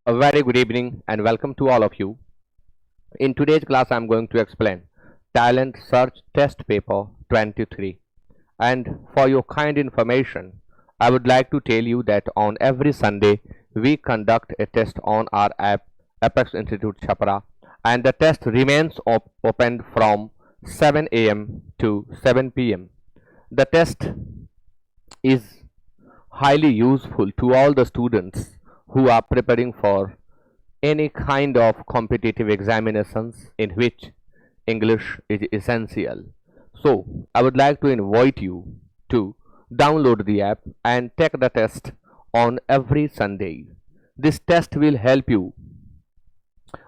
A very good evening and welcome to all of you. In today's class, I'm going to explain Talent Search Test Paper 23. And for your kind information, I would like to tell you that on every Sunday, we conduct a test on our app, Apex Institute Chhapra, and the test remains open from 7 a.m. to 7 p.m. The test is highly useful to all the students who are preparing for any kind of competitive examinations in which English is essential. So, I would like to invite you to download the app and take the test on every Sunday. This test will help you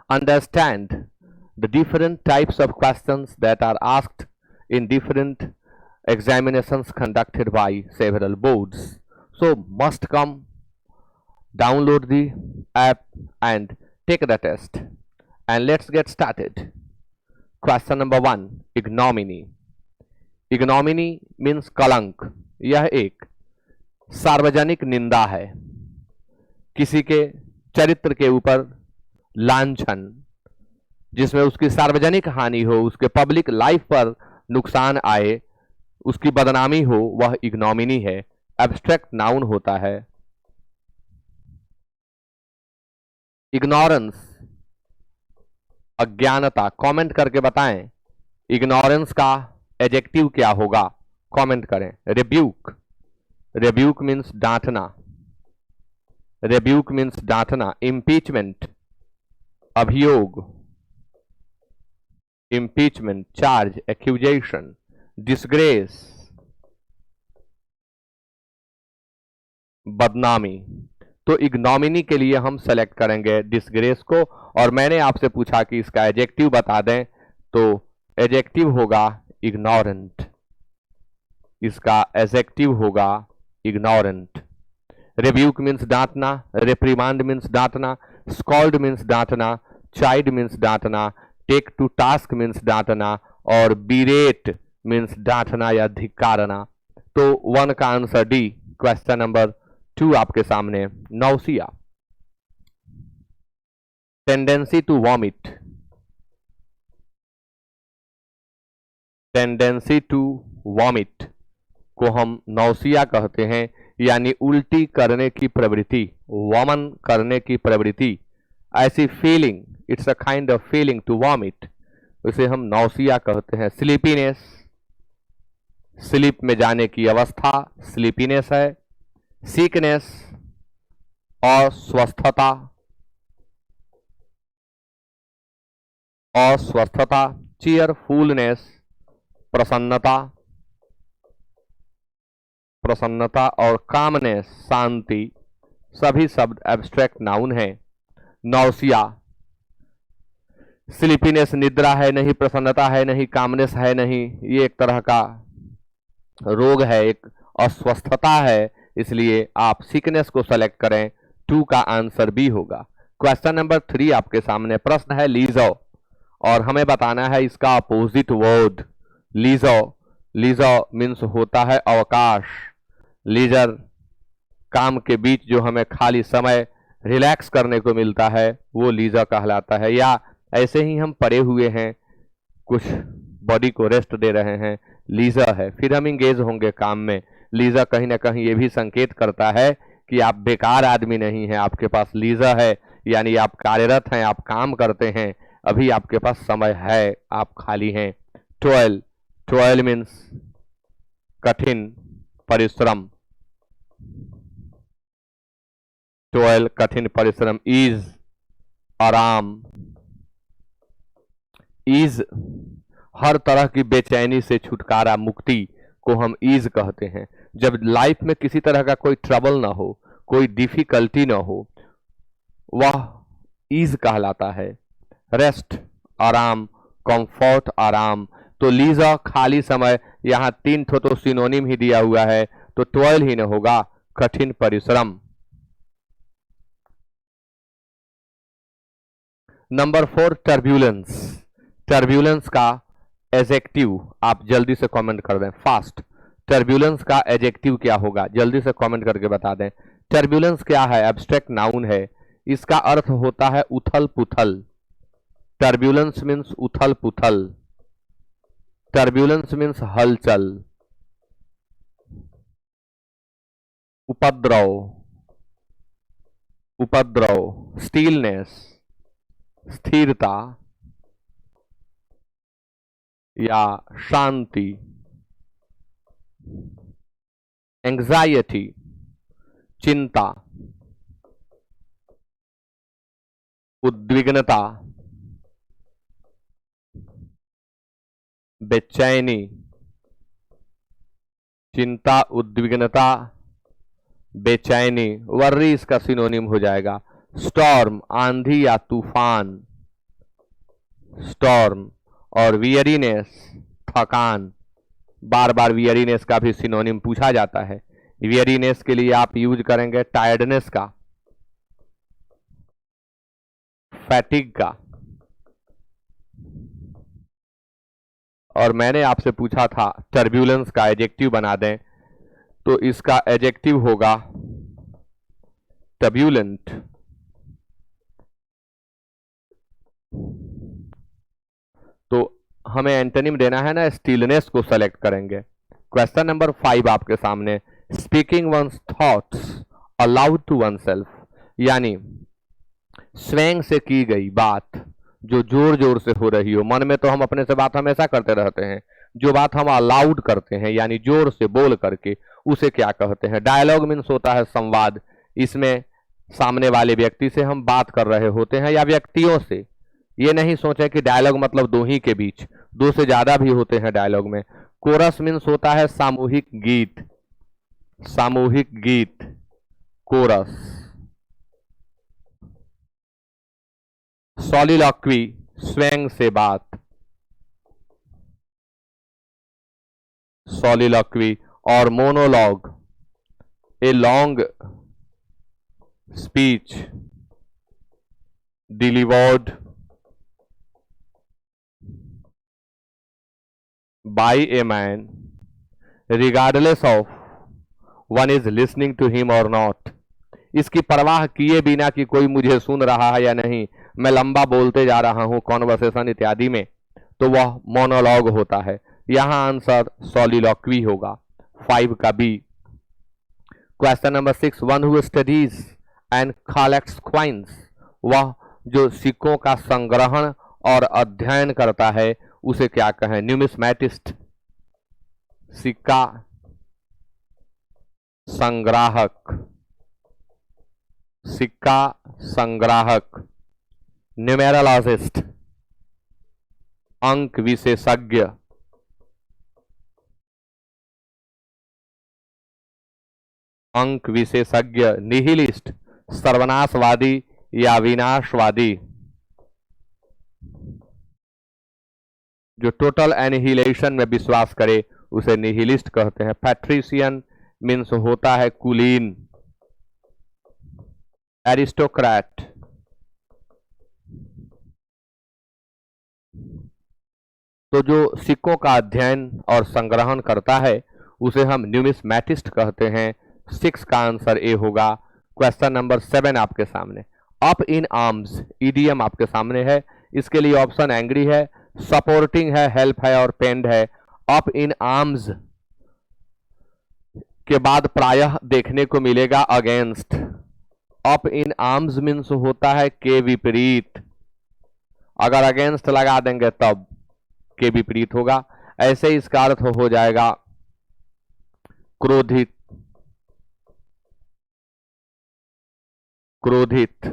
understand the different types of questions that are asked in different examinations conducted by several boards. So, must come download the app and take the test. And let's get started. Question number 1, ignominy. Ignominy means कलंक. यह एक सार्वजनिक निंदा है, किसी के चरित्र के ऊपर लांछन, जिसमें उसकी सार्वजनिक हानि हो, उसके पब्लिक लाइफ पर नुकसान आए, उसकी बदनामी हो, वह इग्नोमिनी है. एब्स्ट्रैक्ट नाउन होता है. इग्नोरेंस, अज्ञानता. कमेंट करके बताएं इग्नोरेंस का एडजेक्टिव क्या होगा. कमेंट करें. रिब्यूक. रिब्यूक मीन्स डांटना. रिब्यूक मीन्स डांटना. इम्पीचमेंट, अभियोग. Impeachment, charge, accusation. डिसग्रेस, बदनामी. तो इग्नोमिनी के लिए हम सेलेक्ट करेंगे डिसग्रेस को. और मैंने आपसे पूछा कि इसका एडजेक्टिव बता दें, तो एडजेक्टिव होगा इग्नोरेंट. इसका एडजेक्टिव होगा इग्नोरेंट. रिब्यूक मीन्स डांटना, रिप्रीमांड मीन्स डांटना, स्कॉल्ड मीन्स डांटना, चाइड मीन्स डांटना, टेक टू टास्क मीन्स डांटना, और बीरेट मीन्स डांटना या धिक्कारना. तो 1 का आंसर डी. क्वेश्चन नंबर 2 आपके सामने. Nausea, tendency to vomit. Tendency to vomit को हम नौसिया कहते हैं, यानी उल्टी करने की प्रवृत्ति, वमन करने की प्रवृत्ति. ऐसी feeling, it's a kind of feeling to vomit, उसे हम नौसिया कहते हैं. स्लीपीनेस, स्लीप में जाने की अवस्था स्लीपीनेस है. सीकनेस, अस्वस्थता, अस्वस्थता. चीयरफुलनेस, प्रसन्नता, प्रसन्नता. और कामनेस, शांति. सभी शब्द एब्स्ट्रैक्ट नाउन है. नौसिया, स्लीपीनेस निद्रा है नहीं, प्रसन्नता है नहीं, कामनेस है नहीं, ये एक तरह का रोग है, एक अस्वस्थता है. इसलिए आप सिकनेस को सेलेक्ट करें. 2 का आंसर बी होगा. क्वेश्चन नंबर 3 आपके सामने. प्रश्न है लीजर, और हमें बताना है इसका opposite word. Leisure, leisure means होता है अवकाश. लीजर, काम के बीच जो हमें खाली समय रिलैक्स करने को मिलता है, वो लीजर कहलाता है. या ऐसे ही हम पड़े हुए हैं, कुछ बॉडी को रेस्ट दे रहे हैं, लीजर है. फिर हम इंगेज होंगे काम में. लीजर कहीं ना कहीं ये भी संकेत करता है कि आप बेकार आदमी नहीं हैं, आपके पास लीजर है, यानी आप कार्यरत हैं, आप काम करते हैं, अभी आपके पास समय है, आप खाली हैं. 12, 12 मीन्स कठिन परिश्रम. 12 कठिन परिश्रम. ईज, आराम. ईज, हर तरह की बेचैनी से छुटकारा, मुक्ति को हम ईज कहते हैं. जब लाइफ में किसी तरह का कोई ट्रबल ना हो, कोई डिफिकल्टी ना हो, वह ईज कहलाता है. रेस्ट, आराम, कंफर्ट, आराम. तो लीजर, खाली समय, यहां 3 ठो तो सिनोनिम ही दिया हुआ है, तो 12 ही न होगा. कठिन परिश्रम. Number 4, turbulence. टर्ब्यूलेंस का एडजेक्टिव आप जल्दी से कमेंट कर दें. फास्ट. टर्ब्यूलेंस का एडजेक्टिव क्या होगा, जल्दी से कमेंट करके बता दें. टर्ब्यूलेंस क्या है? एब्स्ट्रैक्ट नाउन है, इसका अर्थ होता है उथल पुथल। टर्ब्यूलेंस मीन्स उथल पुथल, टर्ब्यूलेंस मीन्स हलचल। उपद्रव, उपद्रव। स्टीलनेस, स्थिरता या शांति। एंग्जाइटी, चिंता। उद्विग्नता, बेचैनी। चिंता, उद्विग्नता, बेचैनी। वर्री इसका सिनोनिम हो जाएगा। स्टॉर्म, आंधी या तूफान, स्टॉर्म। और वियरीनेस, थकान। बार बार वियरीनेस का भी सिनोनिम पूछा जाता है। वियरीनेस के लिए आप यूज करेंगे टायर्डनेस का, फैटिग का। और मैंने आपसे पूछा था टर्ब्यूलेंस का एडजेक्टिव बना दें, तो इसका एडजेक्टिव होगा टर्ब्यूलेंट। तो हमें एंटोनिम देना है ना, स्टिलनेस को सेलेक्ट करेंगे। क्वेश्चन नंबर 5 आपके सामने, speaking one's thoughts aloud to oneself, यानी स्वयं से की गई बात जो जोर जोर से हो रही हो। मन में तो हम अपने से बात हमेशा करते रहते हैं, जो बात हम अलाउड करते हैं यानी जोर से बोल करके, उसे क्या कहते हैं? डायलॉग मीन्स होता है संवाद। इसमें सामने वाले व्यक्ति से हम बात कर रहे होते हैं या व्यक्तियों से। ये नहीं सोचें कि डायलॉग मतलब दो ही के बीच, दो से ज्यादा भी होते हैं डायलॉग में। कोरस मीन्स होता है सामूहिक गीत, सामूहिक गीत, कोरस। सॉलिलॉक्वी, स्वयं से बात, सॉलिलॉक्वी। और monologue, a long speech delivered by a man regardless of one is listening to him or not। इसकी परवाह किए बिना कि कोई मुझे सुन रहा है या नहीं, मैं लंबा बोलते जा रहा हूं कॉन्वर्सेशन इत्यादि में, तो वह मोनोलॉग होता है। यहां आंसर सॉलिलॉक्वी होगा, 5 का B. Question number 6, one who studies and collects coins, वह जो सिक्कों का संग्रहण और अध्ययन करता है उसे क्या कहें? न्यूमिस्मैटिस्ट, सिक्का संग्राहक, सिक्का संग्राहक। न्यूमेरोलॉजिस्ट, अंक विशेषज्ञ, अंक विशेषज्ञ। निहिलिस्ट, सर्वनाशवादी या विनाशवादी, जो टोटल एनिहिलेशन में विश्वास करे उसे निहिलिस्ट कहते हैं। पैट्रिशियन मीन्स होता है कुलीन। एरिस्टोक्रेट, तो जो सिक्कों का अध्ययन और संग्रहण करता है उसे हम न्यूमिस्मैटिस्ट कहते हैं। 6 का आंसर ए होगा। क्वेश्चन नंबर 7 आपके सामने, अप इन आर्म्स, ईडीएम आपके सामने है। इसके लिए ऑप्शन एंग्री है, सपोर्टिंग है, हेल्प है और पेंड है। अप इन आर्म्स के बाद प्रायः देखने को मिलेगा against. Up in arms means होता है के विपरीत, अगर अगेंस्ट लगा देंगे तब के विपरीत होगा। ऐसे इसका अर्थ हो जाएगा क्रोधित, क्रोधित,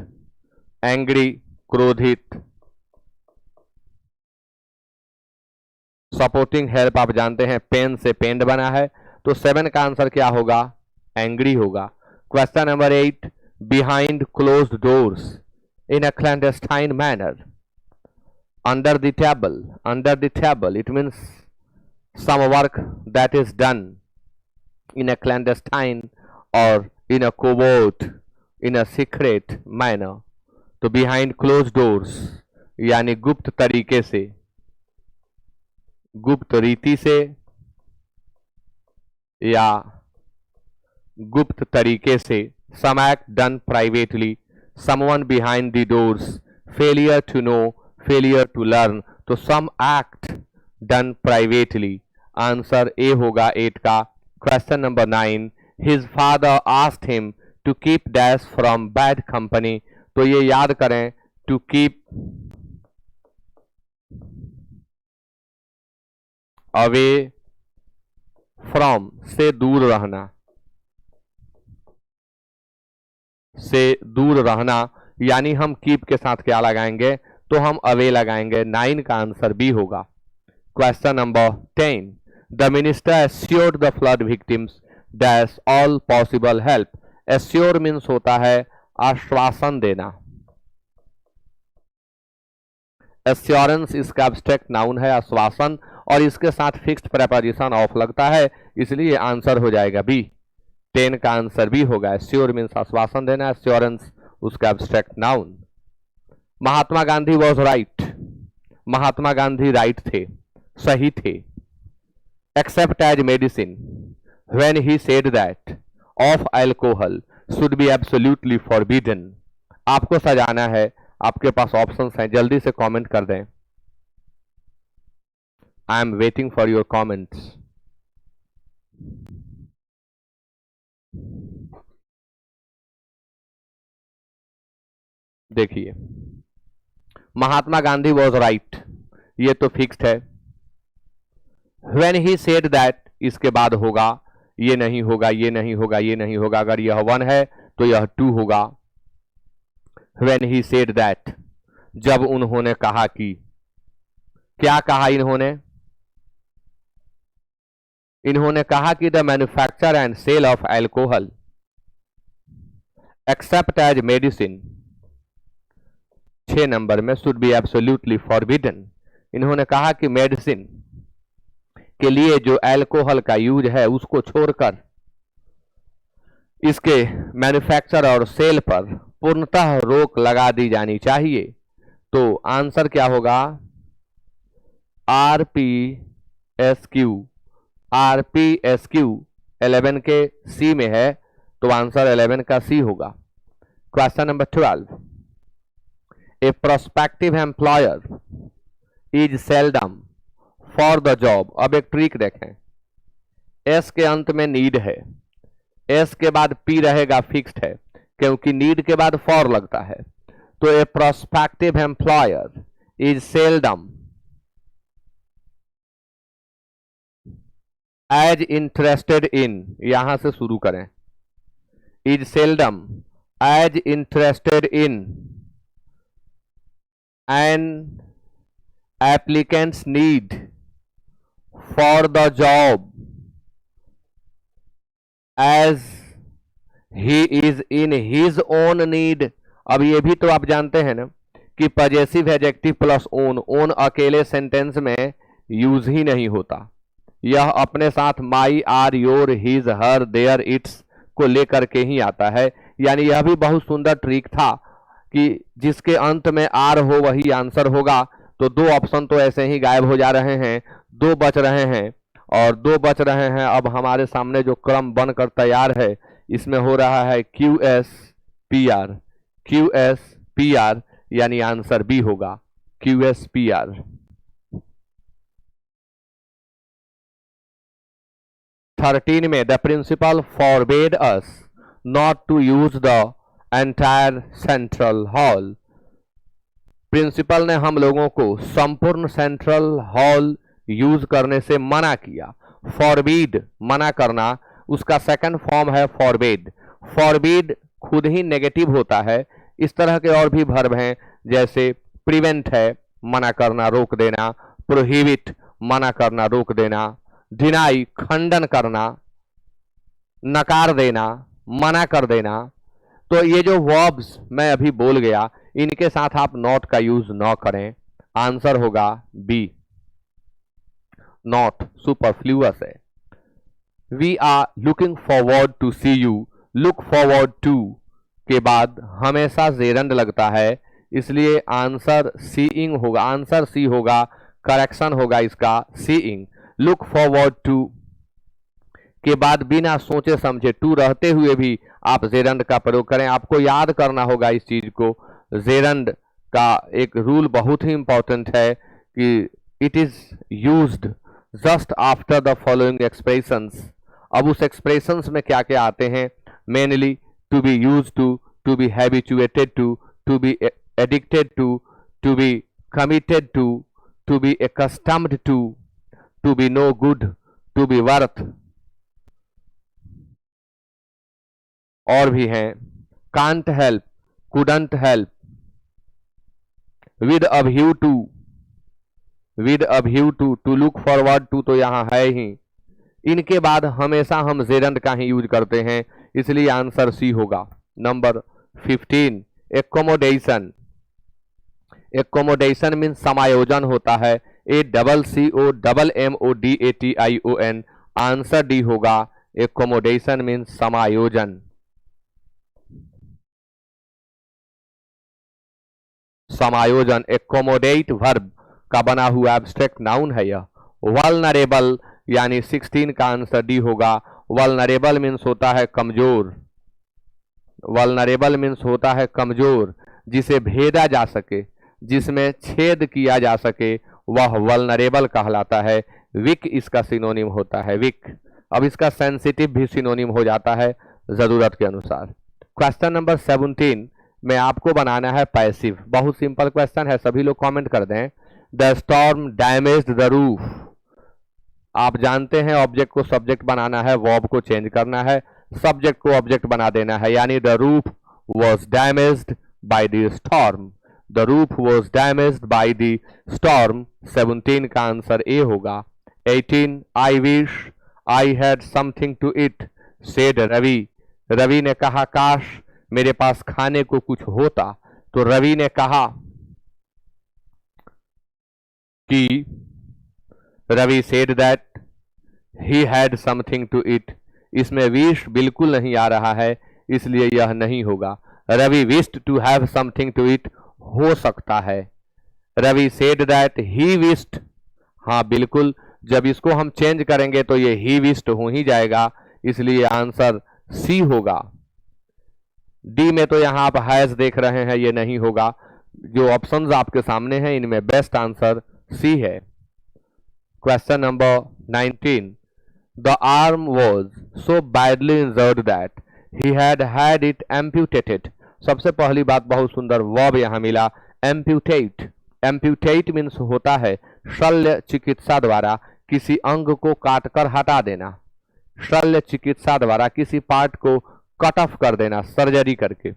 एंग्री, क्रोधित। सपोर्टिंग हेल्प आप जानते हैं पेन से पेंड बना है, तो 7 का आंसर क्या होगा? एंग्री होगा। Question number 8, behind closed doors in a clandestine manner, under the table, under the table it means some work that is done in a clandestine और in a covert, in a secret manner. तो behind closed doors यानी गुप्त तरीके से, गुप्त रीति से या गुप्त तरीके से। Some act done privately, someone behind the doors, failure to know, failure to learn, तो some act done privately, answer A होगा 8 का। Question number 9, his father asked him to keep dash from bad company, तो ये याद करें, to keep away from से दूर रहना, से दूर रहना, यानी हम कीप के साथ क्या लगाएंगे, तो हम अवे लगाएंगे। 9 का आंसर बी होगा। Question number 10, the minister assured the flood victims dash all possible help. Assure means होता है आश्वासन देना। एश्योरेंस इसका एब्स्ट्रैक्ट नाउन है, आश्वासन, और इसके साथ फिक्स्ड प्रेपोजिशन ऑफ लगता है, इसलिए आंसर हो जाएगा बी। 10 का आंसर बी होगा। एश्योर मीन्स आश्वासन देना, एश्योरेंस उसका abstract noun. Mahatma Gandhi was right, Mahatma Gandhi right थे, सही थे। Except as medicine, when he said that of alcohol should be absolutely forbidden. आपको सजाना है, आपके पास ऑप्शंस हैं, जल्दी से कमेंट कर दें। I am waiting for your comments. देखिए, महात्मा गांधी वॉज राइट, ये तो फिक्स्ड है। व्हेन ही सेड दैट, इसके बाद होगा, ये नहीं होगा, ये नहीं होगा, ये नहीं होगा। अगर यह 1 है तो यह 2 होगा। व्हेन ही सेड दैट, जब उन्होंने कहा कि, क्या कहा इन्होंने? इन्होंने कहा कि the manufacture and sale of alcohol except as medicine, 6 number में, शुड बी एब्सोल्युटली फॉरबिडन। इन्होंने कहा कि मेडिसिन के लिए जो अल्कोहल का यूज है उसको छोड़कर इसके मैन्युफैक्चर और सेल पर पूर्णतः रोक लगा दी जानी चाहिए। तो आंसर क्या होगा? RPSQ, RPSQ 11 के सी में है, तो आंसर 11 का सी होगा। Question number 12, A prospective employer is seldom for the job. अब एक ट्रिक देखें, एस के अंत में नीड है, एस के बाद पी रहेगा, फिक्स्ड है, क्योंकि नीड के बाद फॉर लगता है। तो a prospective employer is seldom as interested in, यहां से शुरू करें, is seldom as interested in an applicant's need for the job as he is in his own need। अब ये भी तो आप जानते हैं ना कि possessive adjective plus own, own अकेले सेंटेंस में यूज ही नहीं होता, यह अपने साथ my, our, your, his, her, their, its को लेकर के ही आता है। यानी यह भी बहुत सुंदर ट्रिक था कि जिसके अंत में आर हो वही आंसर होगा। तो 2 ऑप्शन तो ऐसे ही गायब हो जा रहे हैं, 2 बच रहे हैं, और 2 बच रहे हैं। अब हमारे सामने जो क्रम बनकर तैयार है इसमें हो रहा है QSPR, QSPR, यानी आंसर बी होगा, QSPR। थर्टीन में, the principal forbade us not to use the entire central hall. Principal ने हम लोगों को संपूर्ण सेंट्रल हॉल यूज करने से मना किया। फॉरबीड, मना करना, उसका सेकंड फॉर्म है फॉरबेड। फॉरबीड खुद ही नेगेटिव होता है। इस तरह के और भी वर्ब हैं, जैसे प्रिवेंट है, मना करना, रोक देना, प्रोहिबिट, मना करना, रोक देना, डिनाई, खंडन करना, नकार देना, मना कर देना। तो ये जो वर्ब्स मैं अभी बोल गया, इनके साथ आप नॉट का यूज न करें, आंसर होगा बी, नॉट सुपरफ्लूअस है। We are looking forward to see you, look forward to के बाद हमेशा जेरंड लगता है, इसलिए आंसर सीइंग होगा, आंसर सी होगा, करेक्शन होगा इसका सीइंग। लुक फॉरवर्ड टू के बाद बिना सोचे समझे, टू रहते हुए भी आप जेरंड का प्रयोग करें। आपको याद करना होगा इस चीज को, जेरंड का एक रूल बहुत ही इंपॉर्टेंट है कि it is used just after the following expressions. अब उस एक्सप्रेशंस में क्या क्या आते हैं, mainly to be use to be habituated to be addicted to be committed to be accustomed to be no good, to be worth, और भी हैं can't help, couldn't help, with a view to, with a view to look forward to तो यहां है ही। इनके बाद हमेशा हम जेरंड का ही यूज करते हैं, इसलिए आंसर सी होगा। Number 15 accommodation. एकोमोडेशन मीन समायोजन होता है, ACCOMMODATION। आंसर डी होगा, एकोमोडेशन मीन समायोजन। समायोजन एकोमोडेट वर्ब का बना हुआ एब्स्ट्रैक्ट नाउन है यह। वल्नरेबल यानी 16 का आंसर डी होगा। वल्नरेबल मीन्स होता है कमजोर, वल्नरेबल मीन्स होता है कमजोर, जिसे भेदा जा सके, जिसमें छेद किया जा सके, वह वल्नरेबल कहलाता है। वीक इसका सिनोनिम होता है, वीक। अब इसका सेंसिटिव भी सिनोनिम हो जाता है जरूरत के अनुसार। क्वेश्चन नंबर 17 में आपको बनाना है पैसिव। बहुत सिंपल क्वेश्चन है, सभी लोग कमेंट कर दें। The storm damaged the roof. आप जानते हैं ऑब्जेक्ट को सब्जेक्ट बनाना है, वर्ब को चेंज करना है, सब्जेक्ट को ऑब्जेक्ट बना देना है, यानी the roof was damaged by the storm. The roof was damaged by the storm. 17 का आंसर ए होगा। 18 I wish I had something to it said Ravi. Ravi ने कहा काश मेरे पास खाने को कुछ होता। तो रवि ने कहा कि Ravi said that he had something to it. इसमें विश बिल्कुल नहीं आ रहा है, इसलिए यह नहीं होगा। Ravi wished to have something to it हो सकता है। Ravi said that he wished, हाँ बिल्कुल, जब इसको हम चेंज करेंगे तो ये ही विश्ड हो ही जाएगा, इसलिए आंसर सी होगा। डी में तो यहां आप हैज देख रहे हैं, ये नहीं होगा। जो ऑप्शंस आपके सामने हैं इनमें बेस्ट आंसर सी है। Question number 19 the arm was so badly injured that he had had it amputated. सबसे पहली बात, बहुत सुंदर वर्ब यहां मिला, एम्प्यूटेट। एम्प्यूटेट मीन्स होता है शल्य चिकित्सा द्वारा किसी अंग को काटकर हटा देना, शल्य चिकित्सा द्वारा किसी पार्ट को कट ऑफ कर देना, सर्जरी करके।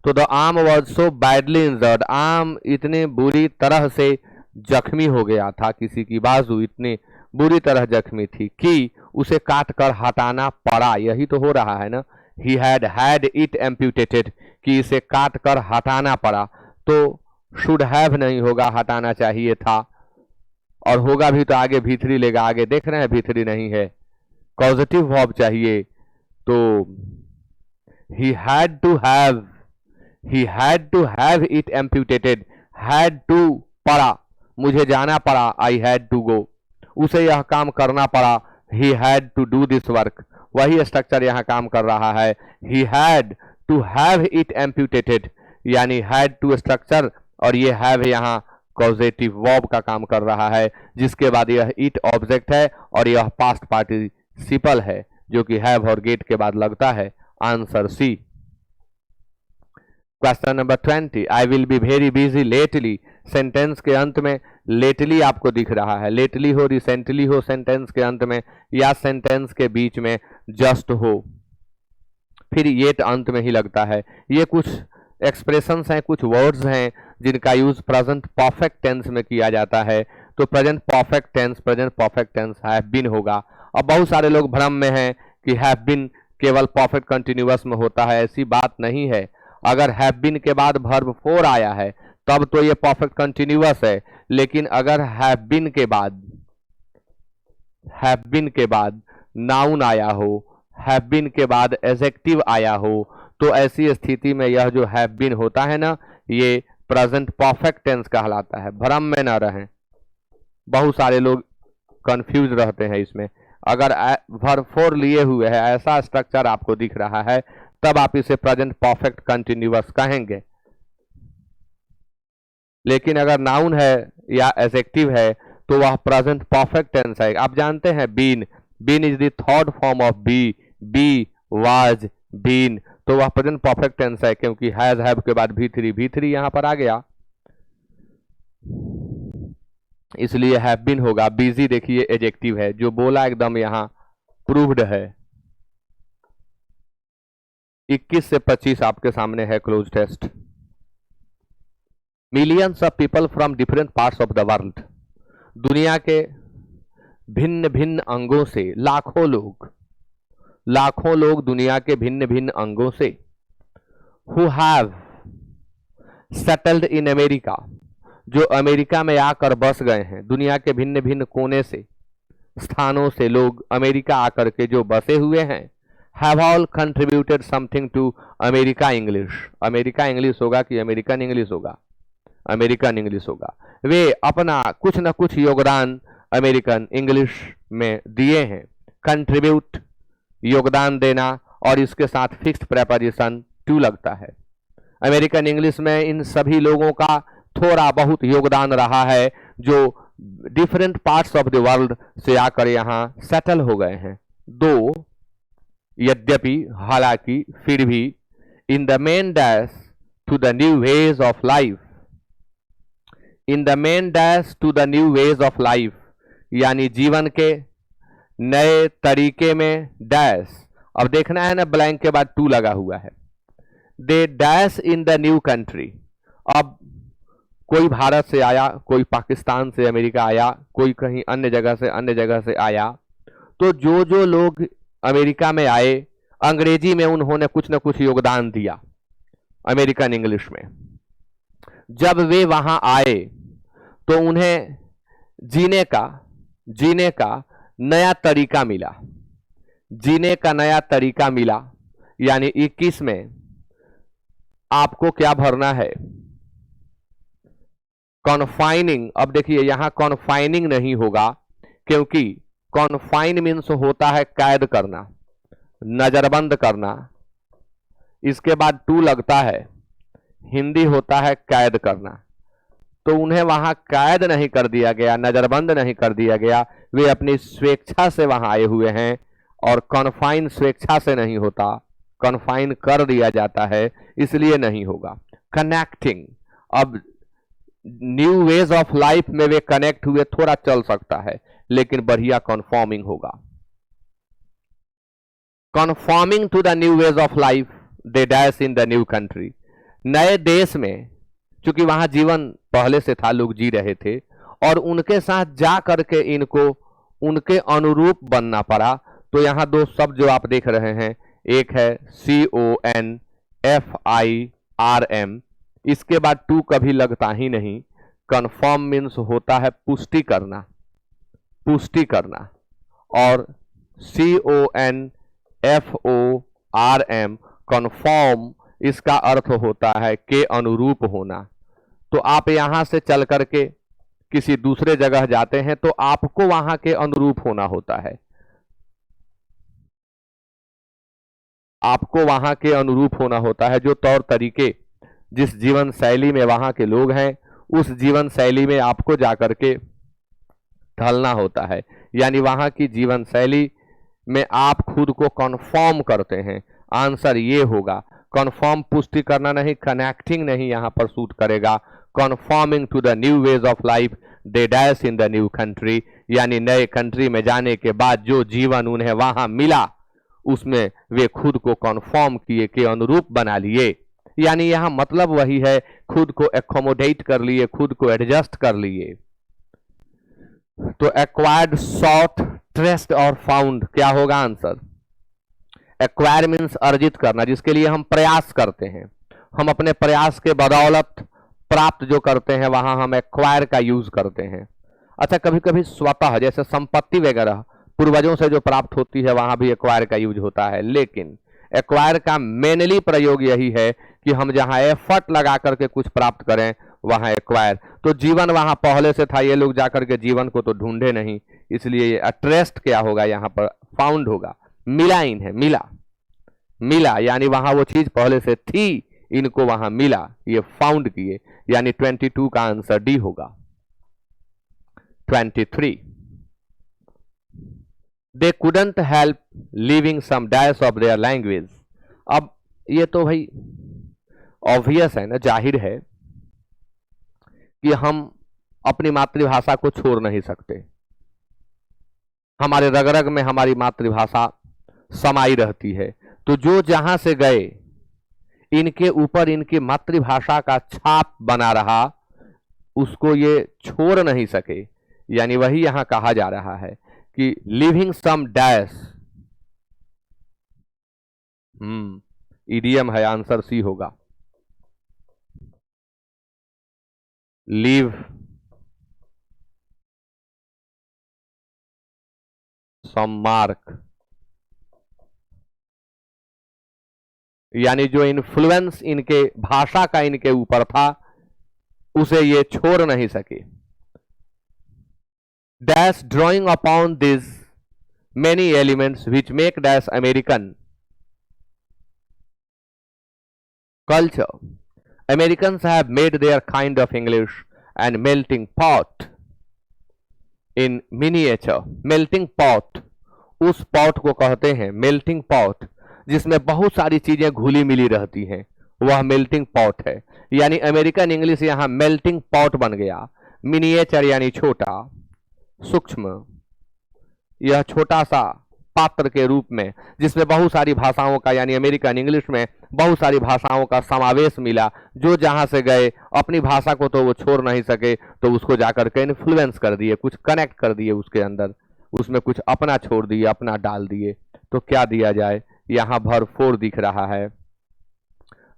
तो the arm was so badly injured, arm इतने बुरी तरह से जख्मी हो गया था, किसी की बाजू इतनी बुरी तरह जख्मी थी कि उसे काट कर हटाना पड़ा। यही तो हो रहा है ना, ही हैड हैड इट एम्प्यूटेटेड, कि इसे काट कर हटाना पड़ा। तो शुड हैव नहीं होगा, हटाना चाहिए था, और होगा भी तो आगे भीतरी लेगा। आगे देख रहे हैं भीतरी नहीं है, पॉजिटिव वर्ब चाहिए। तो he had to have it amputated, had to पड़ा, मुझे जाना पड़ा, I had to go, उसे यह काम करना पड़ा, he had to do this work। वही स्ट्रक्चर यहां काम कर रहा है, he had to have it amputated, यानी had to स्ट्रक्चर, और ये have यहां कॉजेटिव वर्ब का काम कर रहा है, जिसके बाद यह it ऑब्जेक्ट है और यह पास्ट पार्टिसिपल है जो कि हैव और गेट के बाद लगता है। Answer C. Question number 20 I will be very busy lately. Sentence के अंत में लेटली आपको दिख रहा है, लेटली हो, रिसेंटली हो सेंटेंस के अंत में, या सेंटेंस के बीच में जस्ट हो, फिर येट अंत में ही लगता है। ये कुछ एक्सप्रेशंस हैं, कुछ वर्ड्स हैं जिनका यूज प्रेजेंट परफेक्ट टेंस में किया जाता है। तो present perfect tense have been होगा। अब बहुत सारे लोग भ्रम में हैं कि हैव बीन केवल परफेक्ट कंटिन्यूअस में होता है, ऐसी बात नहीं है। अगर हैव बीन के बाद वर्ब फोर आया है तब तो ये परफेक्ट कंटिन्यूअस है, लेकिन अगर हैव बीन के बाद नाउन आया हो, हैव बीन के बाद एडजेक्टिव आया हो, तो ऐसी स्थिति में यह जो हैव बीन होता है ना, ये प्रेजेंट परफेक्ट टेंस कहलाता है। भ्रम में ना रहें, बहुत सारे लोग कंफ्यूज रहते हैं इसमें। अगर वर्ब फोर लिए हुए है, ऐसा स्ट्रक्चर आपको दिख रहा है, तब आप इसे प्रेजेंट परफेक्ट कंटिन्यूअस कहेंगे। लेकिन अगर नाउन है या एडजेक्टिव है तो वह प्रेजेंट परफेक्ट टेंस है। आप जानते हैं been, been is the third form of be was been, तो वह प्रेजेंट परफेक्ट टेंस है क्योंकि हैज हैव के बाद V3 यहां पर आ गया, इसलिए हैव बीन होगा। बिजी देखिए एडजेक्टिव है, जो बोला एकदम यहां प्रूव्ड है। 21 से 25 आपके सामने है cloze test. Millions of people from different parts of the world, दुनिया के भिन्न भिन्न अंगों से लाखों लोग दुनिया के भिन्न भिन्न अंगों से, who have settled in America, जो अमेरिका में आकर बस गए हैं, दुनिया के भिन्न भिन्न कोने से स्थानों से लोग अमेरिका आकर के जो बसे हुए हैं, have all contributed something to America English, America English होगा कि अमेरिकन इंग्लिश होगा, अमेरिकन इंग्लिश होगा, वे अपना कुछ न कुछ योगदान अमेरिकन इंग्लिश में दिए हैं। कंट्रीब्यूट योगदान देना, और इसके साथ फिक्स्ड प्रेपोजिशन टू लगता है। अमेरिकन इंग्लिश में इन सभी लोगों का थोड़ा बहुत योगदान रहा है जो different parts of the world से आकर यहां सेटल हो गए हैं। दो, यद्यपि, हालांकि, फिर भी, in the main dash to the new ways of life, in the main dash to the new ways of life, यानी जीवन के नए तरीके में डैश, अब देखना है ना ब्लैंक के बाद टू लगा हुआ है। दे dash in the new country, अब कोई भारत से आया, कोई पाकिस्तान से अमेरिका आया, कोई कहीं अन्य जगह से आया, तो जो लोग अमेरिका में आए, अंग्रेजी में उन्होंने कुछ न कुछ योगदान दिया अमेरिकन इंग्लिश में। जब वे वहां आए तो उन्हें जीने का नया तरीका मिला, जीने का नया तरीका मिला, यानी 21 में आपको क्या भरना है, कॉन्फाइनिंग। अब देखिए यहां कॉन्फाइनिंग नहीं होगा, क्योंकि कॉन्फाइन मीन्स होता है कैद करना, नजरबंद करना, इसके बाद टू लगता है, हिंदी होता है कैद करना, तो उन्हें वहां कैद नहीं कर दिया गया, नजरबंद नहीं कर दिया गया, वे अपनी स्वेच्छा से वहां आए हुए हैं। और कॉन्फाइन स्वेच्छा से नहीं होता, कॉन्फाइन कर दिया जाता है, इसलिए नहीं होगा। कनेक्टिंग, अब न्यू वेज ऑफ लाइफ में वे कनेक्ट हुए, थोड़ा चल सकता है, लेकिन बढ़िया कन्फॉर्मिंग होगा। Conforming to the new ways of life they dash in the new country, नए देश में, चूंकि वहां जीवन पहले से था, लोग जी रहे थे, और उनके साथ जा करके इनको उनके अनुरूप बनना पड़ा। तो यहां दो शब्द जो आप देख रहे हैं, एक है CONFIRM, इसके बाद टू कभी लगता ही नहीं। कन्फर्म मीन्स होता है पुष्टि करना, पुष्टि करना, और CONFORM कन्फर्म, इसका अर्थ होता है के अनुरूप होना। तो आप यहां से चल करके किसी दूसरे जगह जाते हैं तो आपको वहां के अनुरूप होना होता है, आपको वहां के अनुरूप होना होता है। जो तौर तरीके, जिस जीवन शैली में वहां के लोग हैं, उस जीवन शैली में आपको जाकर के ढलना होता है, यानी वहां की जीवन शैली में आप खुद को कन्फर्म करते हैं। आंसर ये होगा, कन्फर्म पुष्टि करना नहीं, कनेक्टिंग नहीं यहां पर सूट करेगा। Conforming to the new ways of life they dash in the new country, यानी नए कंट्री में जाने के बाद जो जीवन उन्हें वहां मिला, उसमें वे खुद को कन्फर्म किए, के अनुरूप बना लिए, यानी यहां मतलब वही है, खुद को एकोमोडेट कर लिए, खुद को एडजस्ट कर लिए। तो एक्वायर्ड, सॉट, ट्रेस्ड और फाउंड क्या होगा आंसर? एक्वायर मीन्स अर्जित करना, जिसके लिए हम प्रयास करते हैं, हम अपने प्रयास के बदौलत प्राप्त जो करते हैं, वहां हम एक्वायर का यूज करते हैं। अच्छा, कभी कभी स्वतः, जैसे संपत्ति वगैरह पूर्वजों से जो प्राप्त होती है, वहां भी एक्वायर का यूज होता है, लेकिन एक्वायर का मेनली प्रयोग यही है कि हम जहां एफर्ट लगा करके कुछ प्राप्त करें, वहां एक्वायर। तो जीवन वहां पहले से था, ये लोग जाकर के जीवन को तो ढूंढे नहीं, इसलिए ये अट्रेस्ट क्या होगा यहाँ पर, फाउंड होगा। मिला इन्हें, मिला, मिला यानी वहां वो चीज पहले से थी, इनको वहां मिला, ये फाउंड किए, यानी 22 का आंसर डी होगा। 23, they couldn't help living some dash of their language. अब ये तो भाई ऑब्वियस है ना, जाहिर है कि हम अपनी मातृभाषा को छोड़ नहीं सकते, हमारे रग रग में हमारी मातृभाषा समाई रहती है, तो जो जहां से गए इनके ऊपर इनकी मातृभाषा का छाप बना रहा, उसको ये छोड़ नहीं सके, यानी वही यहां कहा जा रहा है कि लिविंग सम डैश, इडियम है, आंसर सी होगा। लीव सम मार्क, यानी जो इन्फ्लुएंस इनके भाषा का इनके ऊपर था उसे ये छोड़ नहीं सके। Dash drawing upon this many elements which make dash American culture. Americans have made their kind of English and melting pot in miniature. Melting pot, उस pot को कहते हैं melting pot, जिसमें बहुत सारी चीजें घुली मिली रहती हैं, वह melting pot है। यानी अमेरिकन इंग्लिश यहाँ melting pot बन गया। मिनिएचर यानी छोटा, सूक्ष्म, यह छोटा सा पात्र के रूप में जिसमें बहुत सारी भाषाओं का, यानी अमेरिकन इंग्लिश में बहुत सारी भाषाओं का समावेश मिला। जो जहां से गए अपनी भाषा को तो वो छोड़ नहीं सके, तो उसको जाकर के इन्फ्लुएंस कर दिए, कुछ कनेक्ट कर दिए उसके अंदर, उसमें कुछ अपना छोड़ दिए, अपना डाल दिए। तो क्या दिया जाए, यहां भर 4 दिख रहा है।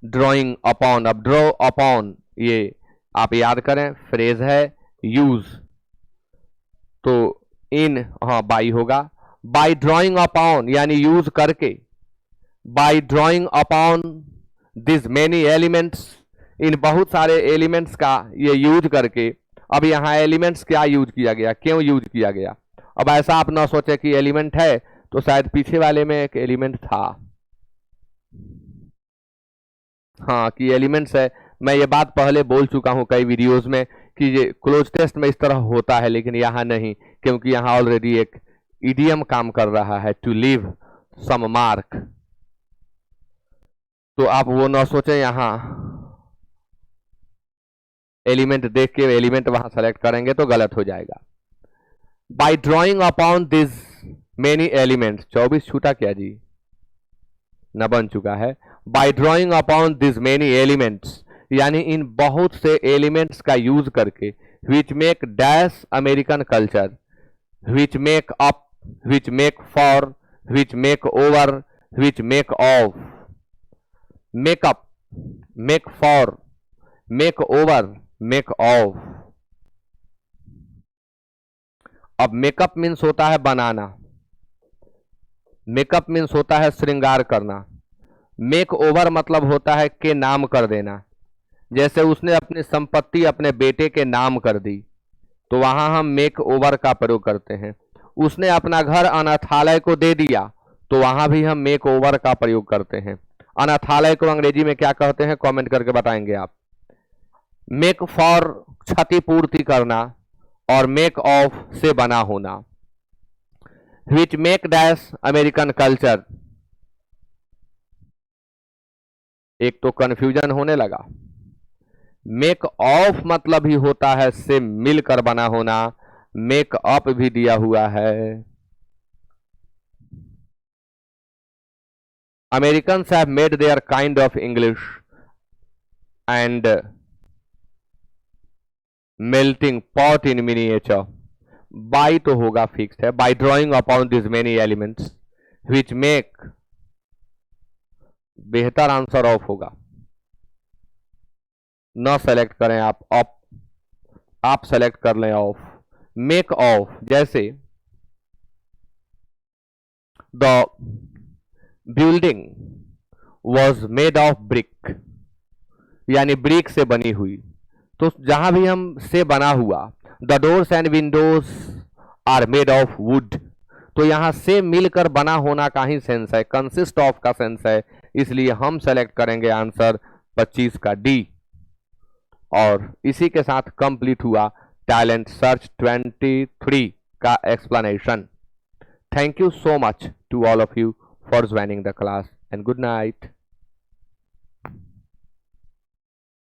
ड्रॉइंग अपॉन, अब ड्रॉ अपॉन ये आप याद करें फ्रेज है, यूज, तो इन, हाँ बाई होगा। बाय ड्रॉइंग अपॉन यानी यूज करके, by drawing upon this many elements, इन बहुत सारे एलिमेंट्स का ये यूज करके। अब यहाँ एलिमेंट्स क्या यूज किया गया, क्यों यूज किया गया? अब ऐसा आप ना सोचे कि एलिमेंट है तो शायद पीछे वाले में एक एलिमेंट था, हाँ कि एलिमेंट्स है। मैं ये बात पहले बोल चुका हूं कई वीडियोस में कि ये क्लोज टेस्ट में इस तरह होता है, लेकिन यहाँ नहीं, क्योंकि यहाँ ऑलरेडी एक इडियम काम कर रहा है, टू लीव सम मार्क। तो आप वो ना सोचें यहां एलिमेंट देख के एलिमेंट वहां सेलेक्ट करेंगे तो गलत हो जाएगा। Bye drawing upon this many elements, 24 छूटा क्या जी, न बन चुका है। By drawing upon this many elements, यानी इन बहुत से एलिमेंट्स का यूज करके, which make dash American culture, which make up, which make for, which make over, which make of, make up, make for, make over, make of। अब makeup means होता है बनाना, makeup means होता है श्रृंगार करना, make over मतलब होता है के नाम कर देना। जैसे उसने अपनी संपत्ति अपने बेटे के नाम कर दी, तो वहां हम मेक ओवर का प्रयोग करते हैं। उसने अपना घर अनाथालय को दे दिया, तो वहां भी हम मेक ओवर का प्रयोग करते हैं। अनाथालय को अंग्रेजी में क्या कहते हैं, कमेंट करके बताएंगे आप। मेक फॉर क्षतिपूर्ति करना और मेक ऑफ से बना होना। Which make dash American culture, एक तो कंफ्यूजन होने लगा। मेक ऑफ मतलब ही होता है से मिलकर बना होना, मेक अप भी दिया हुआ है। Americans have made their kind of English and melting pot in miniature. By तो होगा, फिक्स है। By drawing upon this many elements which make, बेहतर आंसर ऑफ होगा, न सेलेक्ट करें आप, ऑफ आप सेलेक्ट कर लें ऑफ। मेक ऑफ, जैसे the building was made of brick, यानी ब्रिक से बनी हुई। तो जहां भी हम से बना हुआ, the doors and windows are made of wood, तो यहां से मिलकर बना होना का ही सेंस है, कंसिस्ट ऑफ का सेंस है, इसलिए हम सेलेक्ट करेंगे आंसर 25 का डी। और इसी के साथ कंप्लीट हुआ टैलेंट सर्च 23 का explanation. Thank you so much to all of you for joining the class, and good night.